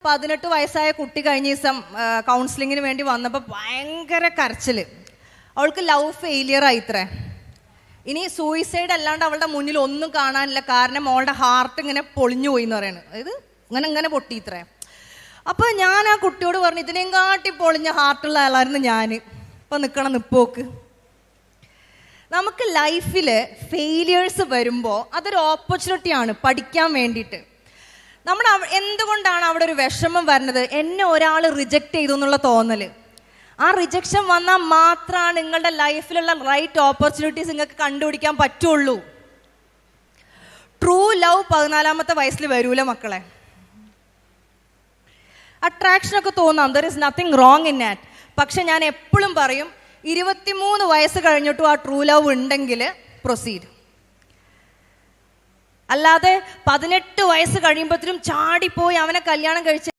18 വയസ്സായ കുട്ടി കഴിഞ്ഞ ദിവസം കൗൺസിലിങ്ങിന് വേണ്ടി വന്നപ്പോൾ ഭയങ്കര കരച്ചിൽ. അവൾക്ക് ലവ് ഫെയിലിയർ ആയിത്രേ. ഇനി സൂയിസൈഡ് അല്ലാണ്ട് അവളുടെ മുന്നിൽ ഒന്നും കാണാനില്ല. കാരണം അവളുടെ ഹാർട്ട് ഇങ്ങനെ പൊളിഞ്ഞു പോയി എന്ന് പറയുന്നത്. ഇത് ഇങ്ങനെ പൊട്ടിയിത്രേ. അപ്പോൾ ഞാൻ ആ കുട്ടിയോട് പറഞ്ഞു, ഇതിനെയും കാട്ടി പൊളിഞ്ഞ ഹാർട്ടുള്ള ആളായിരുന്നു ഞാൻ. ഇപ്പം നിൽക്കണം നിപ്പോക്ക്. നമുക്ക് ലൈഫിൽ ഫെയിലിയേഴ്സ് വരുമ്പോൾ അതൊരു ഓപ്പർച്യൂണിറ്റിയാണ് പഠിക്കാൻ വേണ്ടിയിട്ട്. നമ്മുടെ എന്തുകൊണ്ടാണ് അവിടെ ഒരു വിഷമം വരുന്നത്? എന്നെ ഒരാൾ റിജക്റ്റ് ചെയ്തു എന്നുള്ള തോന്നൽ. ആ റിജക്ഷൻ വന്നാൽ മാത്രമാണ് നിങ്ങളുടെ ലൈഫിലുള്ള റൈറ്റ് ഓപ്പർച്യൂണിറ്റീസ് നിങ്ങൾക്ക് കണ്ടുപിടിക്കാൻ പറ്റുള്ളൂ. ട്രൂ ലവ് 14-ാമത്തെ വയസ്സിൽ വരൂല മക്കളെ. അട്രാക്ഷനൊക്കെ തോന്നാം, there is nothing wrong in that. പക്ഷെ ഞാൻ എപ്പോഴും പറയും, 23 വയസ്സ് കഴിഞ്ഞിട്ടും ആ ട്രൂ ലവ് ഉണ്ടെങ്കിൽ പ്രൊസീഡ്. അല്ലാതെ 18 വയസ്സ് കഴിയുമ്പോഴത്തേനും ചാടിപ്പോയി അവനെ കല്യാണം കഴിച്ച്